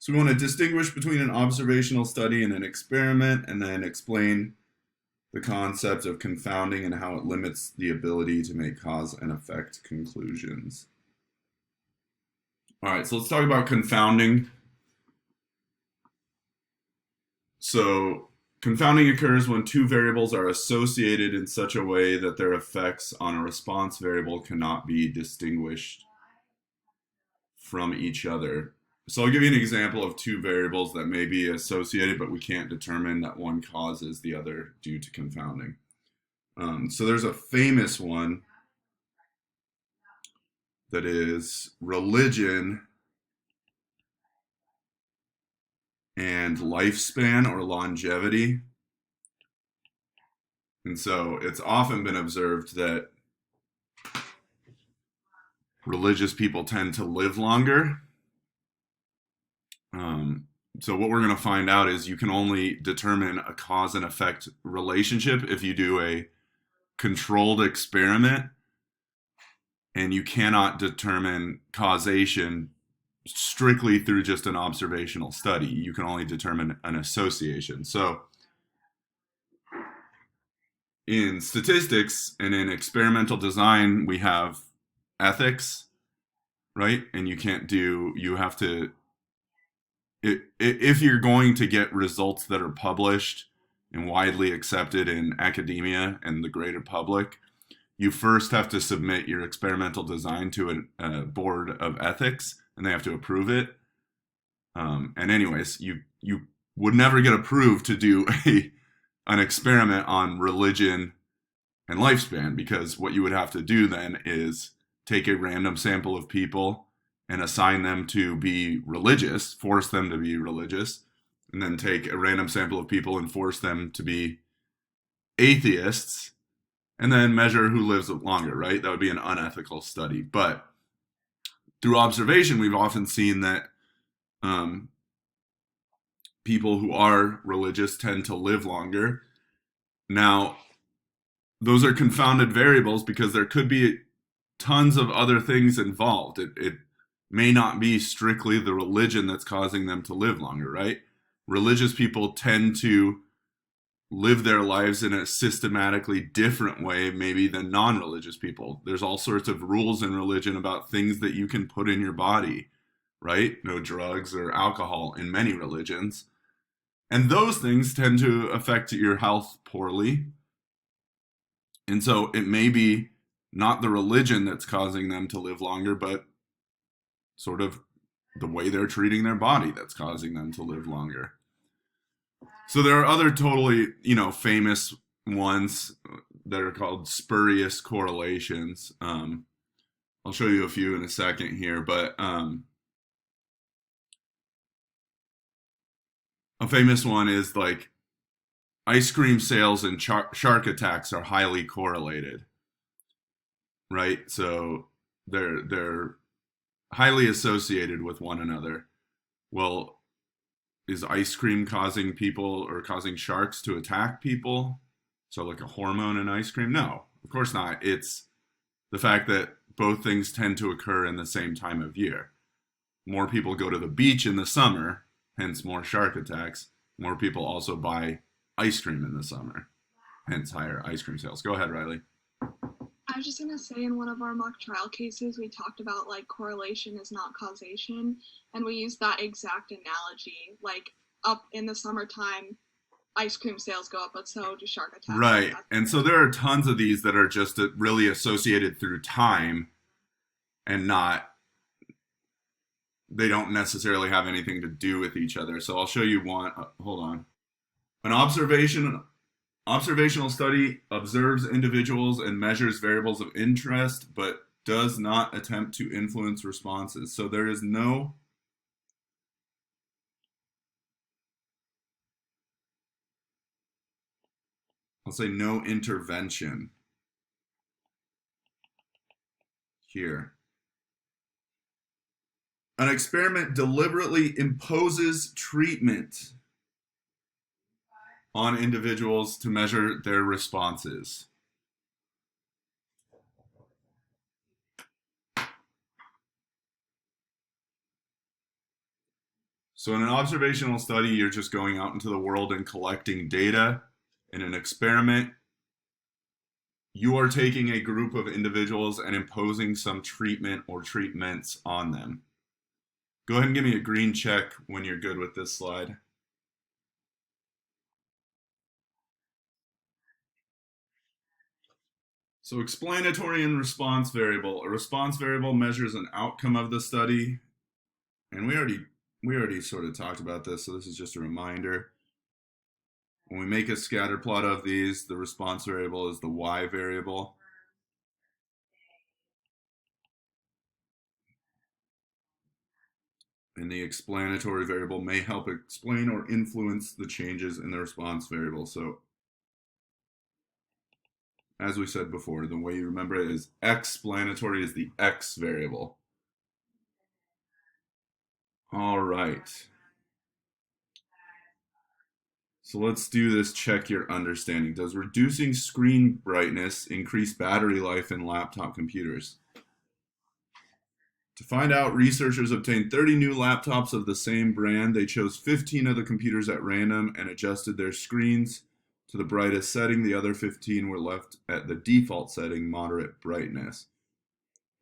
So we want to distinguish between an observational study and an experiment, and then explain the concept of confounding and how it limits the ability to make cause and effect conclusions. All right, so let's talk about confounding. So confounding occurs when two variables are associated in such a way that their effects on a response variable cannot be distinguished from each other. So I'll give you an example of two variables that may be associated, but we can't determine that one causes the other due to confounding. So there's a famous one that is religion and lifespan or longevity. And so it's often been observed that religious people tend to live longer. So what we're going to find out is you can only determine a cause and effect relationship if you do a controlled experiment, and you cannot determine causation strictly through just an observational study. You can only determine an association. So in statistics and in experimental design, we have ethics, right? And you have to, if you're going to get results that are published and widely accepted in academia and the greater public, you first have to submit your experimental design to a board of ethics, and they have to approve it. And anyways, you would never get approved to do an experiment on religion and lifespan, because what you would have to do then is take a random sample of people and assign them to be religious, force them to be religious, and then take a random sample of people and force them to be atheists, and then measure who lives longer, right? That would be an unethical study. But through observation, we've often seen that people who are religious tend to live longer. Now, those are confounded variables because there could be tons of other things involved. It may not be strictly the religion that's causing them to live longer, right? Religious people tend to live their lives in a systematically different way maybe than non-religious people. There's all sorts of rules in religion about things that you can put in your body, right? No drugs or alcohol in many religions. And those things tend to affect your health poorly. And so it may be not the religion that's causing them to live longer, but sort of the way they're treating their body that's causing them to live longer. So there are other totally, famous ones that are called spurious correlations. I'll show you a few in a second here, but a famous one is like ice cream sales and shark attacks are highly correlated, right? So they're highly associated with one another. Well, is ice cream causing people or causing sharks to attack people? So like a hormone in ice cream? No, of course not. It's the fact that both things tend to occur in the same time of year. More people go to the beach in the summer, hence more shark attacks. More people also buy ice cream in the summer, hence higher ice cream sales. Go ahead, Riley. I was just going to say, in one of our mock trial cases, we talked about like correlation is not causation, and we used that exact analogy. Like up in the summertime, ice cream sales go up, but so do shark attacks. Right. And so there are tons of these that are just really associated through time and they don't necessarily have anything to do with each other. So I'll show you one. Hold on. An observational study observes individuals and measures variables of interest, but does not attempt to influence responses. So there is no intervention here. An experiment deliberately imposes treatment on individuals to measure their responses. So in an observational study, you're just going out into the world and collecting data. In an experiment, you are taking a group of individuals and imposing some treatment or treatments on them. Go ahead and give me a green check when you're good with this slide. So explanatory and response variable. A response variable measures an outcome of the study. And we already sort of talked about this, so this is just a reminder. When we make a scatter plot of these, the response variable is the y variable. And the explanatory variable may help explain or influence the changes in the response variable. So as we said before, the way you remember it is explanatory is the x variable. All right. So let's do this check your understanding. Does reducing screen brightness increase battery life in laptop computers? To find out, researchers obtained 30 new laptops of the same brand. They chose 15 of the computers at random and adjusted their screens to the brightest setting. The other 15 were left at the default setting, moderate brightness.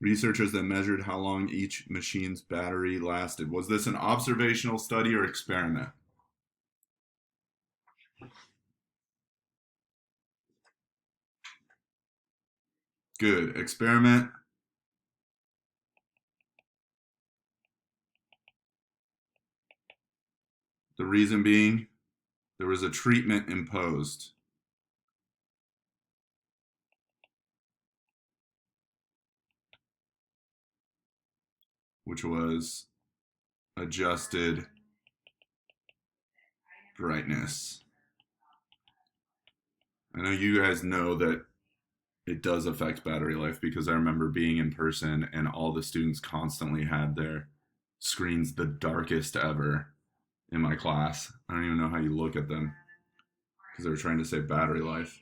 Researchers then measured how long each machine's battery lasted. Was this an observational study or experiment? Good. Experiment. The reason being, there was a treatment imposed, which was adjusted brightness. I know you guys know that it does affect battery life because I remember being in person and all the students constantly had their screens the darkest ever in my class. I don't even know how you look at them because they were trying to save battery life.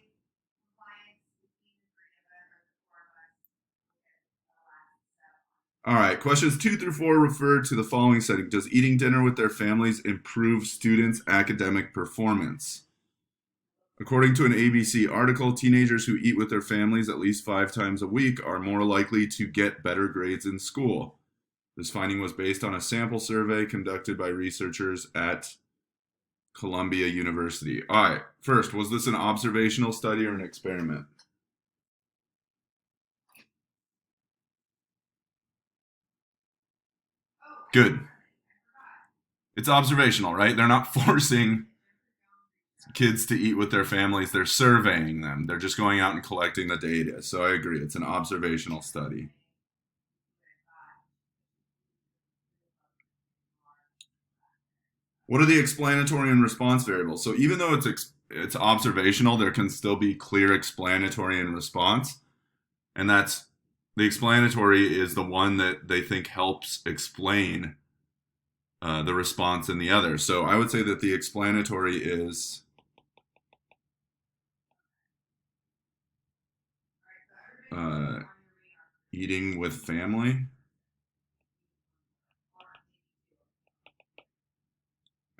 All right, questions 2 through 4 refer to the following setting. Does eating dinner with their families improve students' academic performance? According to an ABC article, teenagers who eat with their families at least 5 times a week are more likely to get better grades in school. This finding was based on a sample survey conducted by researchers at Columbia University. All right, first, was this an observational study or an experiment? Good. It's observational, right? They're not forcing kids to eat with their families. They're surveying them. They're just going out and collecting the data. So I agree. It's an observational study. What are the explanatory and response variables? So even though it's observational, there can still be clear explanatory and response. And that's the explanatory is the one that they think helps explain the response in the other. So I would say that the explanatory is eating with family.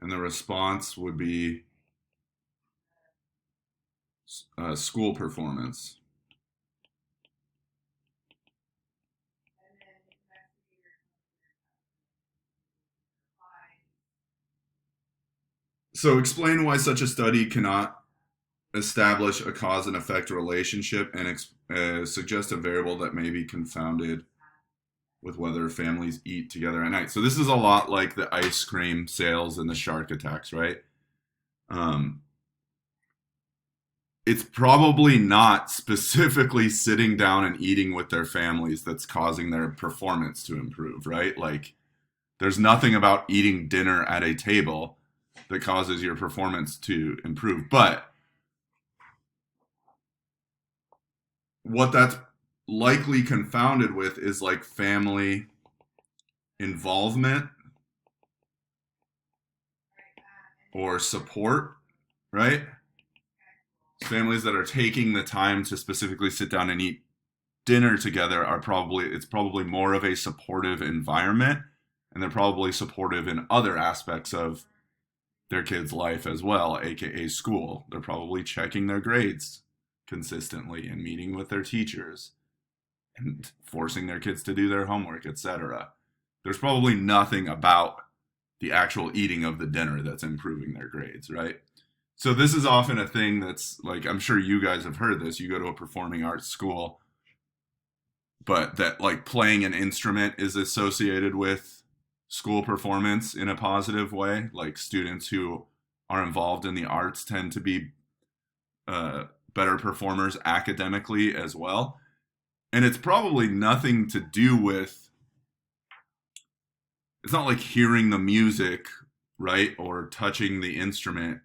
And the response would be school performance. So explain why such a study cannot establish a cause and effect relationship and suggest a variable that may be confounded with whether families eat together at night. So this is a lot like the ice cream sales and the shark attacks, right? It's probably not specifically sitting down and eating with their families that's causing their performance to improve, right? Like there's nothing about eating dinner at a table that causes your performance to improve. But what that's likely confounded with is like family involvement or support, right? Families that are taking the time to specifically sit down and eat dinner together are it's probably more of a supportive environment, and they're probably supportive in other aspects of their kid's life as well, aka school. They're probably checking their grades consistently and meeting with their teachers and forcing their kids to do their homework, etc. There's probably nothing about the actual eating of the dinner that's improving their grades, right? So this is often a thing that's like, I'm sure you guys have heard this. You go to a performing arts school, but that like playing an instrument is associated with school performance in a positive way. Like students who are involved in the arts tend to be better performers academically as well. And it's probably nothing to do with, it's not like hearing the music, right? Or touching the instrument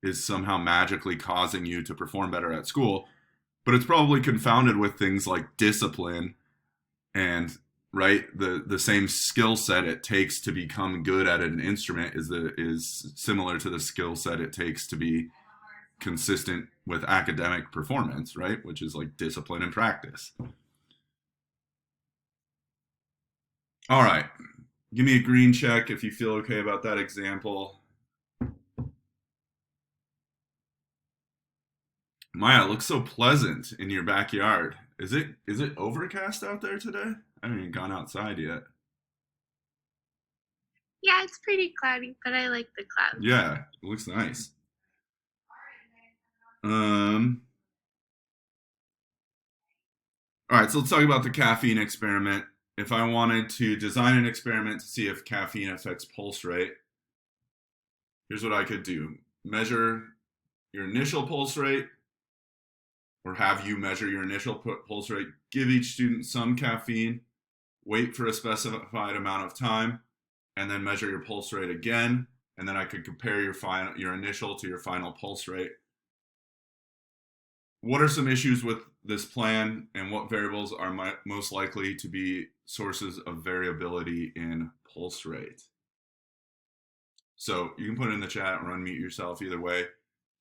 is somehow magically causing you to perform better at school. But it's probably confounded with things like discipline and right the same skill set it takes to become good at an instrument is similar to the skill set it takes to be consistent with academic performance, right? Which is like discipline and practice. All right. Give me a green check if you feel okay about that example. Maya, it looks so pleasant in your backyard. Is it overcast out there today? I haven't even gone outside yet. Yeah, it's pretty cloudy, but I like the clouds. Yeah, it looks nice. Um, all right, so let's talk about the caffeine experiment. If I wanted to design an experiment to see if caffeine affects pulse rate, here's what I could do. Measure your initial pulse rate, or have you measure your initial pulse rate, give each student some caffeine, wait for a specified amount of time, and then measure your pulse rate again, and then I could compare your initial to your final pulse rate. What are some issues with this plan, and what variables are most likely to be sources of variability in pulse rate? So you can put it in the chat or unmute yourself either way.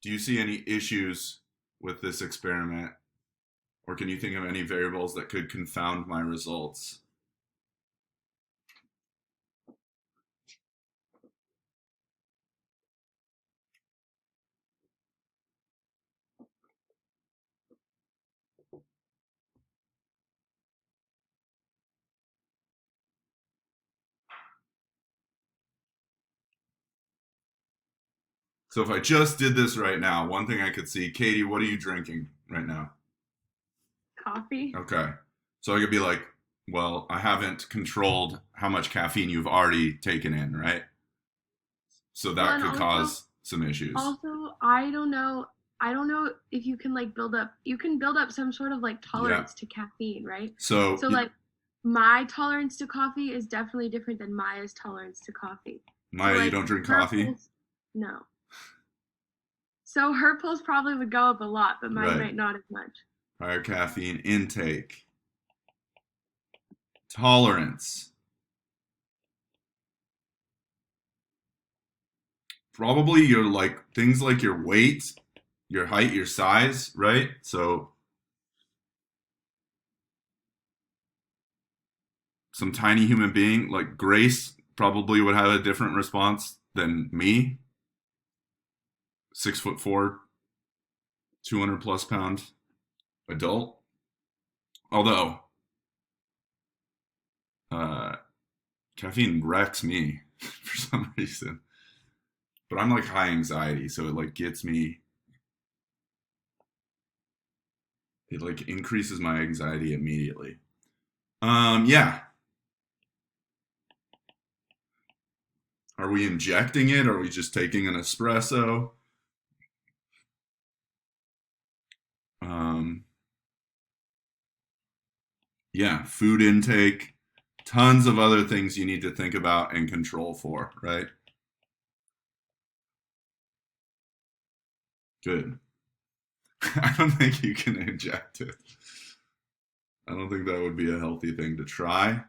Do you see any issues with this experiment? Or can you think of any variables that could confound my results? So if I just did this right now, one thing I could see, Katie, what are you drinking right now? Coffee. Okay. So I could be like, well, I haven't controlled how much caffeine you've already taken in, right? So that could cause some issues. Also, I don't know if you can like build up some sort of like tolerance to caffeine, right? So like my tolerance to coffee is definitely different than Maya's tolerance to coffee. Maya, you don't drink coffee? No. So her pulse probably would go up a lot, but mine might not as much. Higher caffeine intake. Tolerance. Probably your like things like your weight, your height, your size, right? So some tiny human being like Grace probably would have a different response than me. 6'4", 200+ pound adult. Although caffeine wrecks me for some reason. But I'm like high anxiety, so it like gets me. It like increases my anxiety immediately. Yeah. Are we injecting it? Or are we just taking an espresso? Yeah, food intake, tons of other things you need to think about and control for, right? Good. I don't think you can inject it. I don't think that would be a healthy thing to try.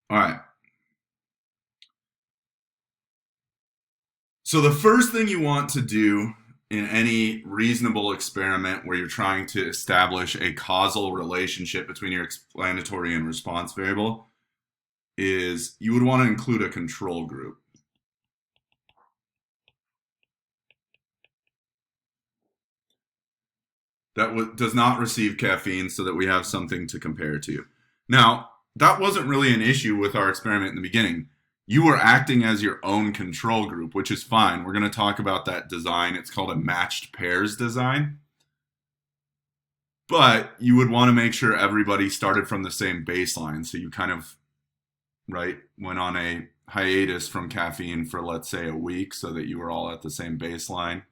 All right. So the first thing you want to do in any reasonable experiment where you're trying to establish a causal relationship between your explanatory and response variable is you would want to include a control group. That does not receive caffeine so that we have something to compare to. Now, that wasn't really an issue with our experiment in the beginning. You were acting as your own control group, which is fine. We're going to talk about that design. It's called a matched pairs design. But you would want to make sure everybody started from the same baseline. So you kind of, right, went on a hiatus from caffeine for, let's say, a week so that you were all at the same baseline.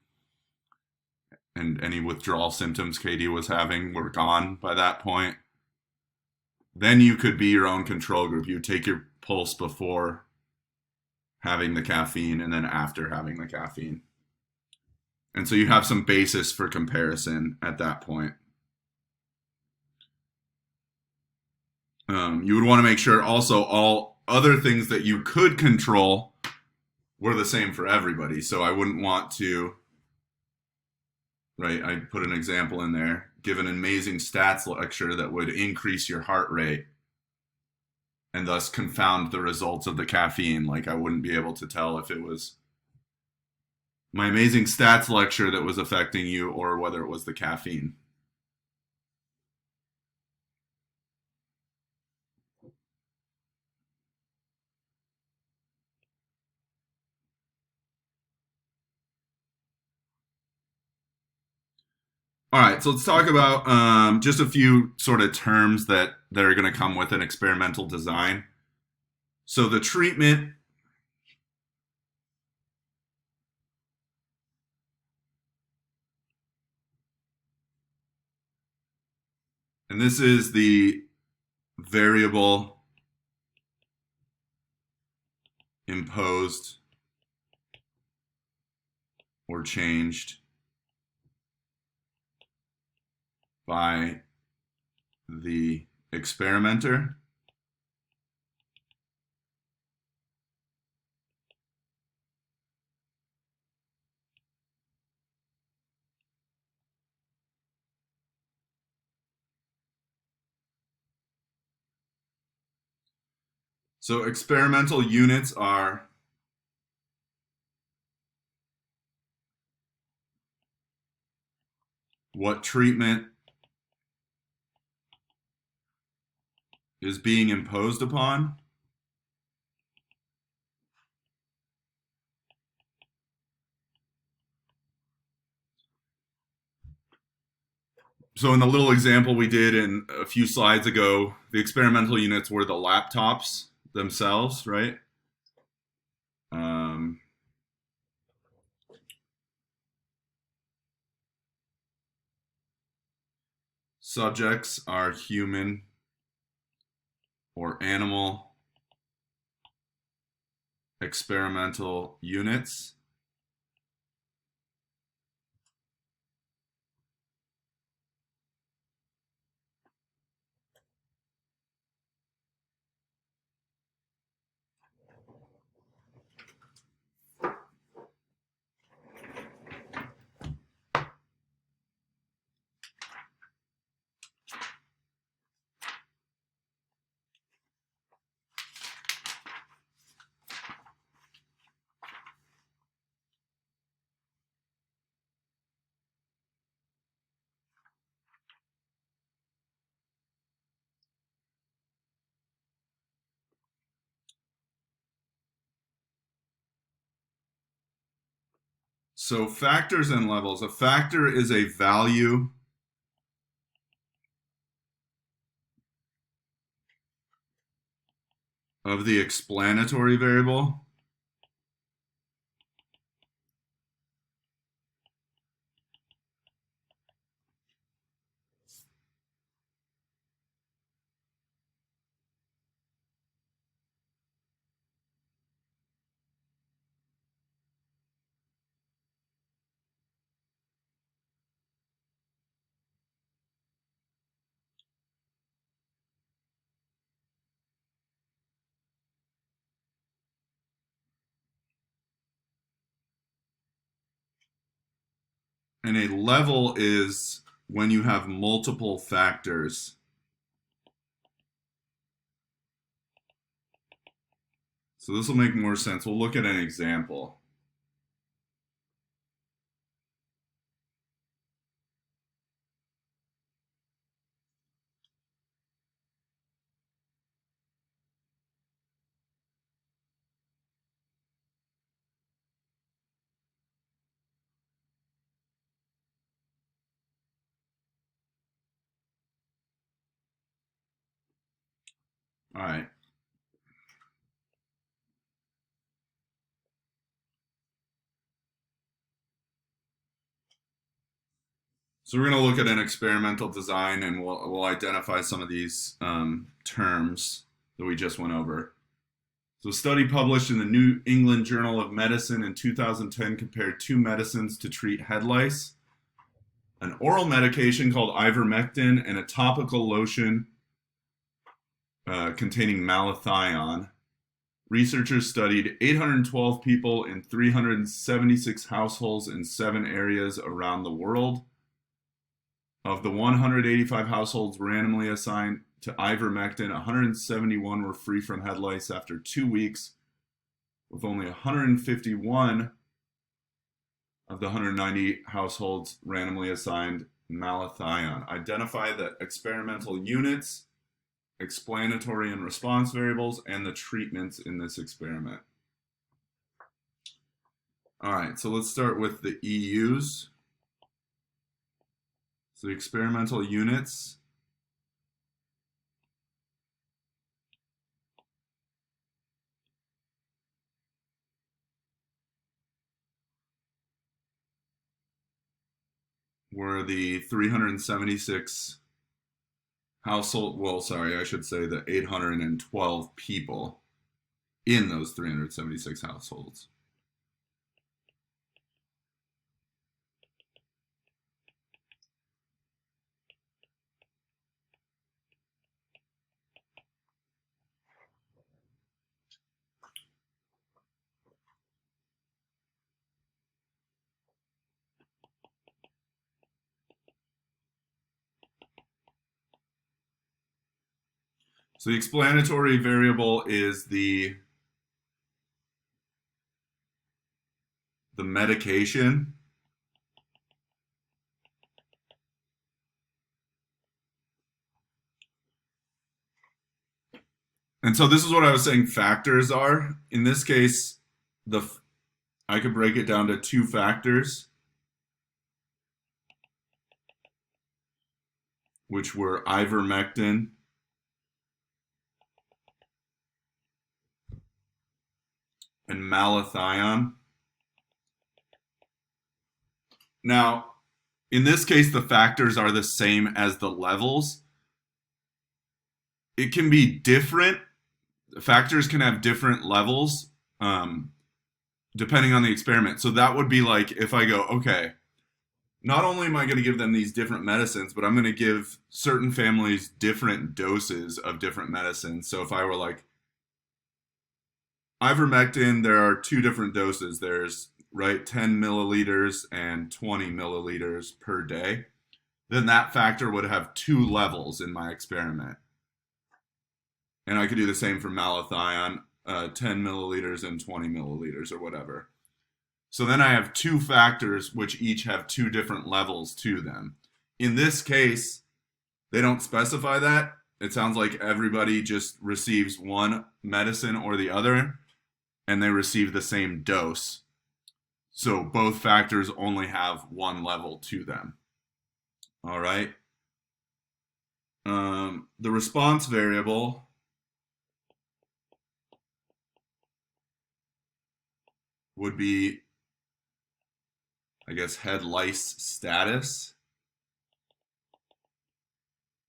And any withdrawal symptoms Katie was having were gone by that point. Then you could be your own control group. You take your pulse before having the caffeine and then after having the caffeine. And so you have some basis for comparison at that point. You would want to make sure also all other things that you could control were the same for everybody. So I wouldn't want to, right, I put an example in there, give an amazing stats lecture that would increase your heart rate and thus confound the results of the caffeine. Like I wouldn't be able to tell if it was my amazing stats lecture that was affecting you or whether it was the caffeine. All right, so let's talk about just a few sort of terms that are going to come with an experimental design. So the treatment, and this is the variable imposed or changed by the experimenter. So experimental units are what treatment is being imposed upon. So in the little example we did in a few slides ago, the experimental units were the laptops themselves, right? Subjects are human or animal experimental units. So factors and levels. A factor is a value of the explanatory variable. And a level is when you have multiple factors. So this will make more sense. We'll look at an example. All right. So we're going to look at an experimental design, and we'll identify some of these terms that we just went over. So a study published in the New England Journal of Medicine in 2010 compared two medicines to treat head lice: an oral medication called ivermectin and a topical lotion containing malathion. Researchers studied 812 people in 376 households in 7 areas around the world. Of the 185 households randomly assigned to ivermectin, 171 were free from head lice after 2 weeks, with only 151 of the 190 households randomly assigned malathion. Identify the experimental units, explanatory and response variables, and the treatments in this experiment. All right, so let's start with the EUs. So the experimental units were the 376 household, well, sorry, I should say the 812 people in those 376 households. So the explanatory variable is the medication. And so this is what I was saying factors are. In this case, I could break it down to 2 factors, which were ivermectin and malathion. Now, in this case, the factors are the same as the levels. It can be different. Factors can have different levels depending on the experiment. So that would be like if I go, okay, not only am I going to give them these different medicines, but I'm going to give certain families different doses of different medicines. So if I were like, ivermectin, there are 2 different doses. There's 10 milliliters and 20 milliliters per day. Then that factor would have 2 levels in my experiment. And I could do the same for malathion, 10 milliliters and 20 milliliters or whatever. So then I have 2 factors which each have 2 different levels to them. In this case, they don't specify that. It sounds like everybody just receives one medicine or the other, and they receive the same dose. So both factors only have 1 level to them. All right. The response variable would be, I guess, head lice status,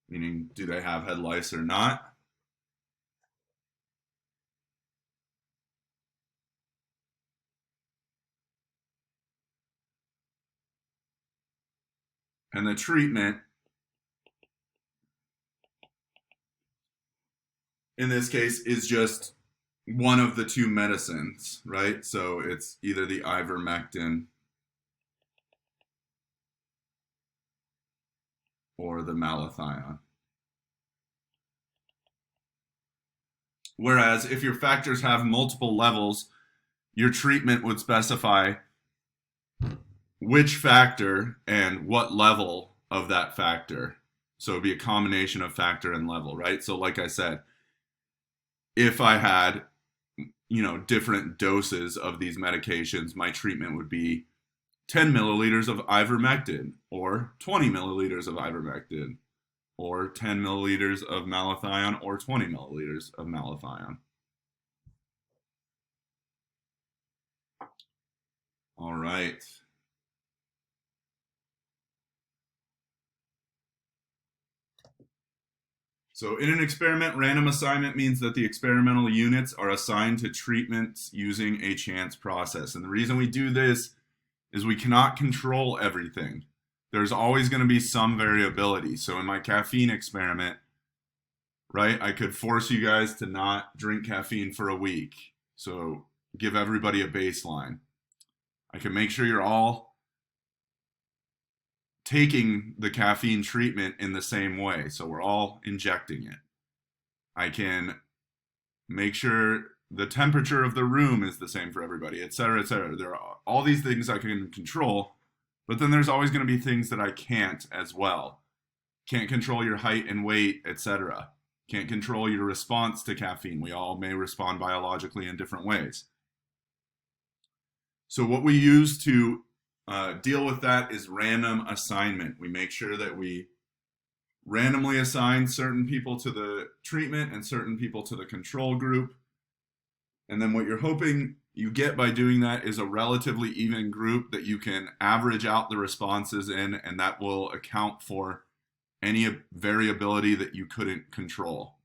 meaning do they have head lice or not. And the treatment, in this case, is just one of the 2 medicines, right? So it's either the ivermectin or the malathion. Whereas if your factors have multiple levels, your treatment would specify which factor and what level of that factor. So it'd be a combination of factor and level, right? So like I said, if I had, different doses of these medications, my treatment would be 10 milliliters of ivermectin or 20 milliliters of ivermectin or 10 milliliters of malathion or 20 milliliters of malathion. All right. So in an experiment, random assignment means that the experimental units are assigned to treatments using a chance process. And the reason we do this is we cannot control everything. There's always going to be some variability. So in my caffeine experiment, right, I could force you guys to not drink caffeine for a week. So give everybody a baseline. I can make sure you're all taking the caffeine treatment in the same way. So we're all injecting it. I can make sure the temperature of the room is the same for everybody, et cetera, et cetera. There are all these things I can control, but then there's always going to be things that I can't as well. Can't control your height and weight, et cetera. Can't control your response to caffeine. We all may respond biologically in different ways. So what we use to deal with that is random assignment. We make sure that we randomly assign certain people to the treatment and certain people to the control group. And then what you're hoping you get by doing that is a relatively even group that you can average out the responses in, and that will account for any variability that you couldn't control.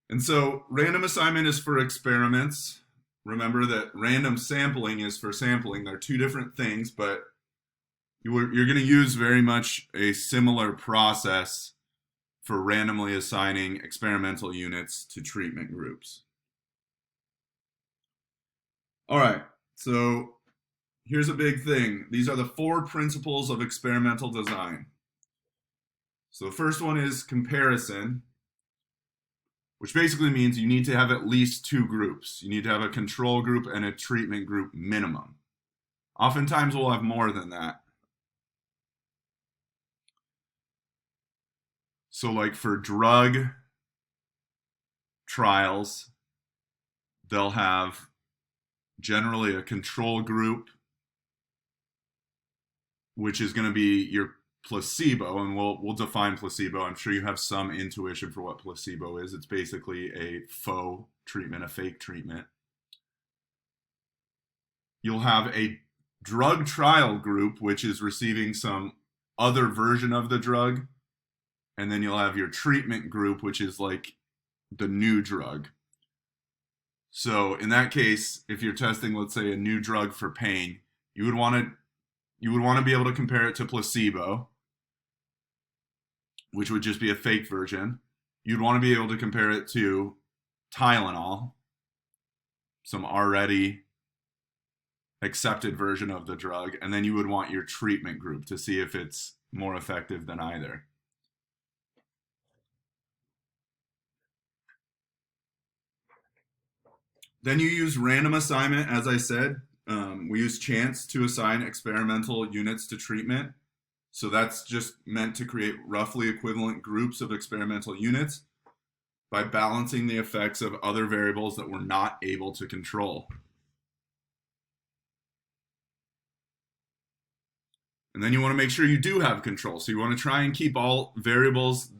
And so random assignment is for experiments. Remember that random sampling is for sampling. They're two different things, but you're going to use very much a similar process for randomly assigning experimental units to treatment groups. All right, so here's a big thing. These are the 4 principles of experimental design. So the first one is comparison, which basically means you need to have at least 2 groups. You need to have a control group and a treatment group minimum. Oftentimes we'll have more than that. So like for drug trials, they'll have generally a control group, which is going to be your placebo, and we'll define placebo. I'm sure you have some intuition for what placebo is. It's basically a faux treatment, a fake treatment. You'll have a drug trial group, which is receiving some other version of the drug. And then you'll have your treatment group, which is like the new drug. So in that case, if you're testing, let's say, a new drug for pain, you would want to be able to compare it to placebo, which would just be a fake version. You'd want to be able to compare it to Tylenol, some already accepted version of the drug, and then you would want your treatment group to see if it's more effective than either. Then you use random assignment, as I said. We use chance to assign experimental units to treatment. So that's just meant to create roughly equivalent groups of experimental units by balancing the effects of other variables that we're not able to control. And then you want to make sure you do have control. So you want to try and keep all variables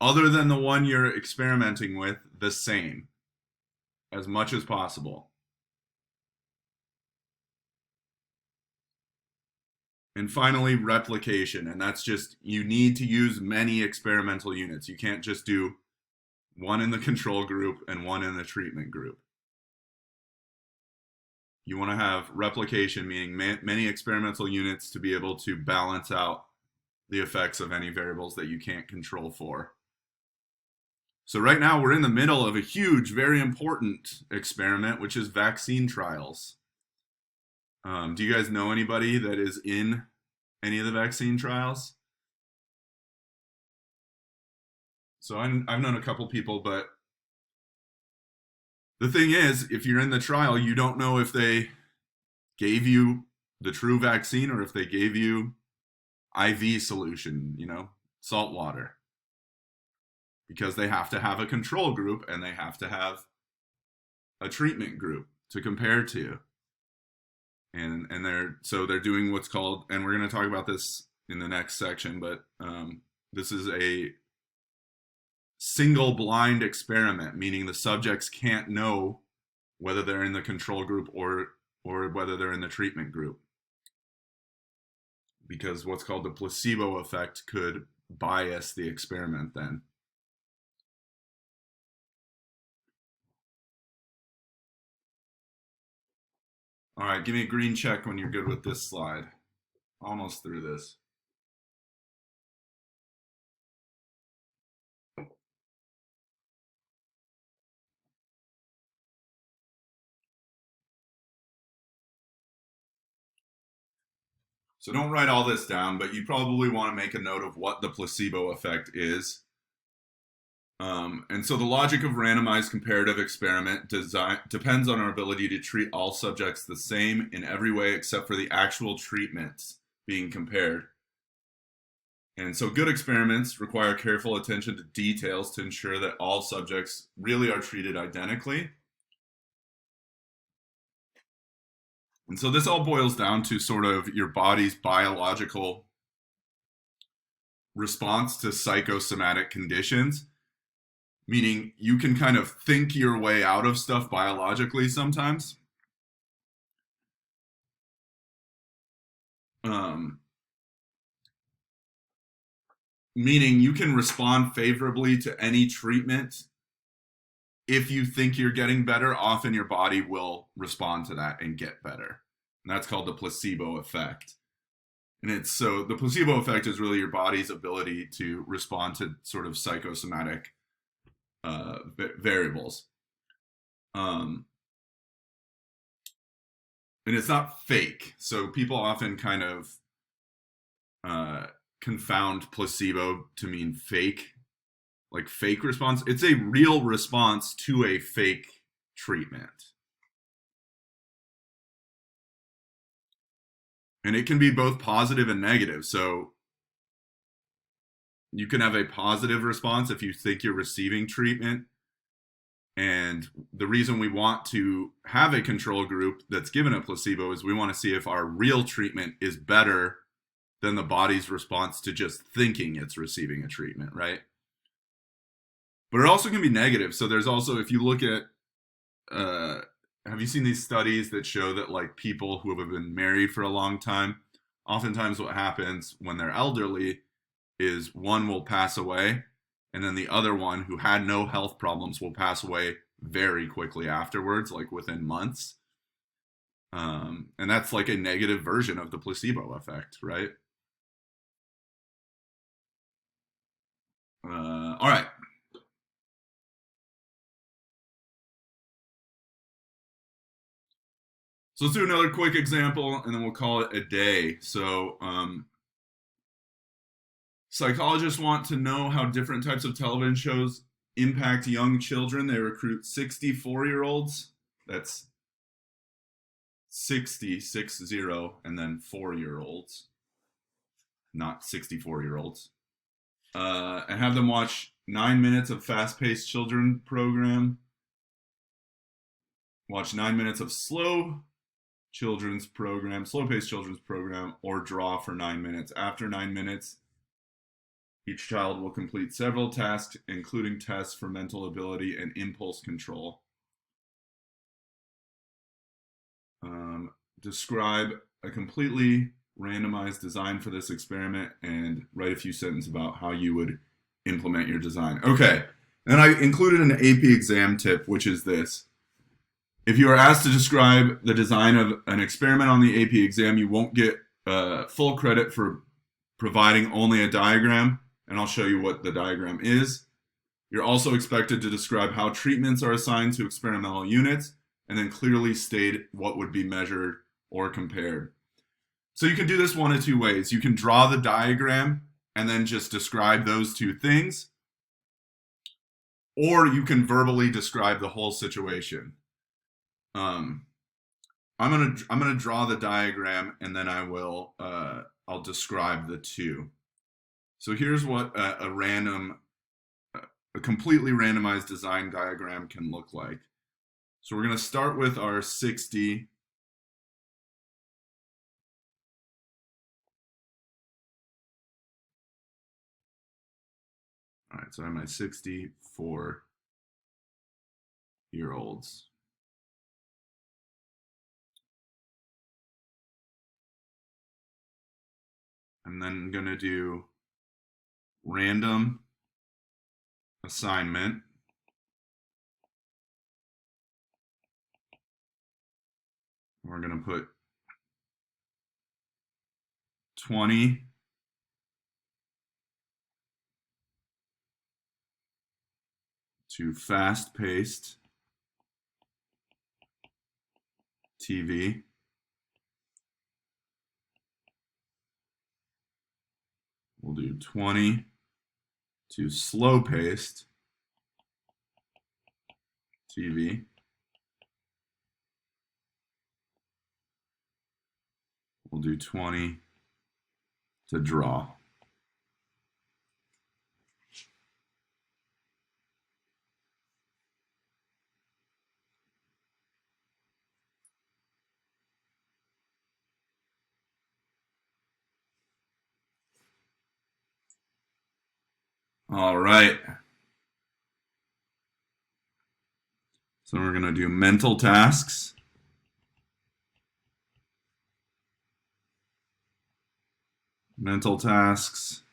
other than the one you're experimenting with the same as much as possible. And finally, replication. And that's just, you need to use many experimental units. You can't just do one in the control group and one in the treatment group. You want to have replication, meaning many experimental units to be able to balance out the effects of any variables that you can't control for. So right now we're in the middle of a huge, very important experiment, which is vaccine trials. Do you guys know anybody that is in any of the vaccine trials? So I've known a couple people, but the thing is, if you're in the trial, you don't know if they gave you the true vaccine or if they gave you IV solution, salt water. Because they have to have a control group and they have to have a treatment group to compare to. And they're doing what's called, and we're going to talk about this in the next section, but this is a single blind experiment, meaning the subjects can't know whether they're in the control group or whether they're in the treatment group. Because what's called the placebo effect could bias the experiment then. All right, give me a green check when you're good with this slide. Almost through this. So don't write all this down, but you probably want to make a note of what the placebo effect is. And so the logic of randomized comparative experiment depends on our ability to treat all subjects the same in every way except for the actual treatments being compared. And so good experiments require careful attention to details to ensure that all subjects really are treated identically. And so this all boils down to sort of your body's biological response to psychosomatic conditions. Meaning you can kind of think your way out of stuff biologically sometimes. Meaning you can respond favorably to any treatment. If you think you're getting better, often your body will respond to that and get better. And that's called the placebo effect. And so the placebo effect is really your body's ability to respond to sort of psychosomatic variables. And it's not fake. So people often kind of confound placebo to mean fake, like fake response. It's a real response to a fake treatment. And it can be both positive and negative. So you can have a positive response if you think you're receiving treatment. And the reason we want to have a control group that's given a placebo is we want to see if our real treatment is better than the body's response to just thinking it's receiving a treatment, right? But it also can be negative. So there's also, if you look at, have you seen these studies that show that like people who have been married for a long time, oftentimes what happens when they're elderly is one will pass away and then the other one who had no health problems will pass away very quickly afterwards, like within months. And that's like a negative version of the placebo effect, right? All right. So let's do another quick example and then we'll call it a day. So psychologists want to know how different types of television shows impact young children. They recruit 64-year-olds. That's 60, and then 4-year-olds, not 64-year-olds. And have them watch 9 minutes of fast-paced children program, watch 9 minutes of slow-paced children's program, or draw for 9 minutes. After 9 minutes, each child will complete several tasks, including tests for mental ability and impulse control. Describe a completely randomized design for this experiment and write a few sentences about how you would implement your design. Okay, and I included an AP exam tip, which is this. If you are asked to describe the design of an experiment on the AP exam, you won't get full credit for providing only a diagram, and I'll show you what the diagram is. You're also expected to describe how treatments are assigned to experimental units, and then clearly state what would be measured or compared. So you can do this one of two ways. You can draw the diagram and then just describe those two things, or you can verbally describe the whole situation. I'm gonna draw the diagram, and then I'll describe the two. So here's what a completely randomized design diagram can look like. So we're gonna start with our 60. All right, so I have my 64-year-olds. And then I'm gonna do random assignment. We're gonna put 20 to fast-paced TV. We'll do 20 to slow-paced TV. We'll do 20 to draw. All right. So we're going to do mental tasks. Mental tasks.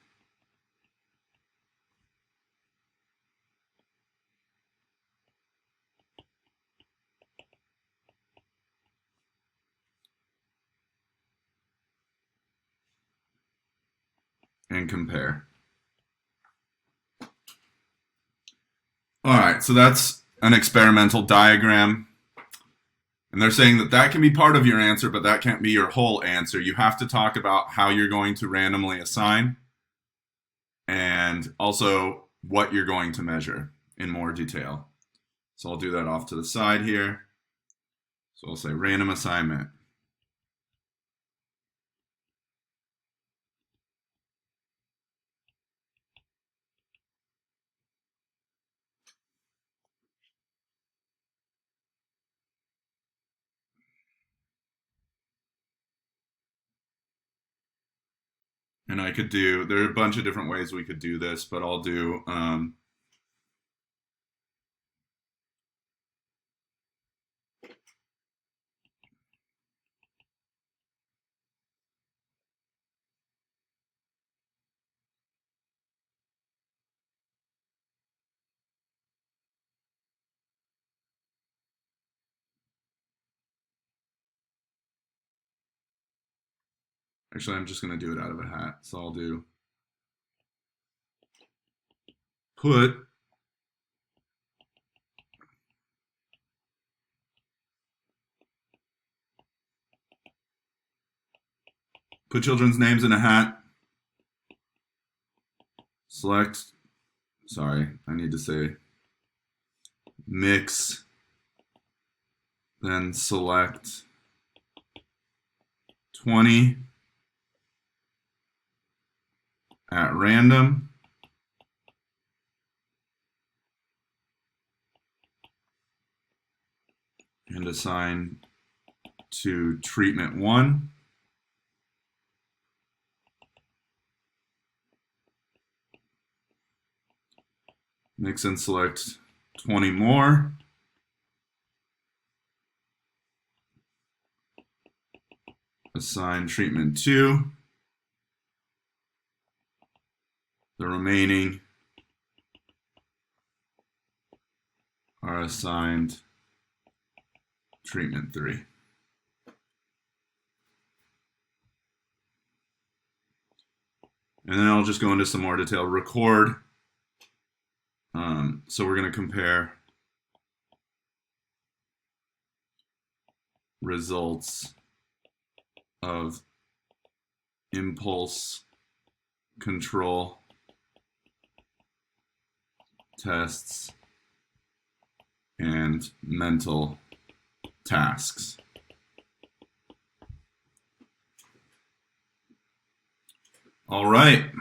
And compare. All right, so that's an experimental diagram. And they're saying that that can be part of your answer, but that can't be your whole answer. You have to talk about how you're going to randomly assign and also what you're going to measure in more detail. So I'll do that off to the side here. So I'll say random assignment. And I could do, there are a bunch of different ways we could do this, but I'll do, actually, I'm just going to do it out of a hat. So I'll do put children's names in a hat. Select, sorry, I need to say mix, then select 20 at random. And assign to treatment 1. Mix and select 20 more. Assign treatment 2. The remaining are assigned treatment 3. And then I'll just go into some more detail. Record So we're going to compare results of impulse control tests and mental tasks. All right.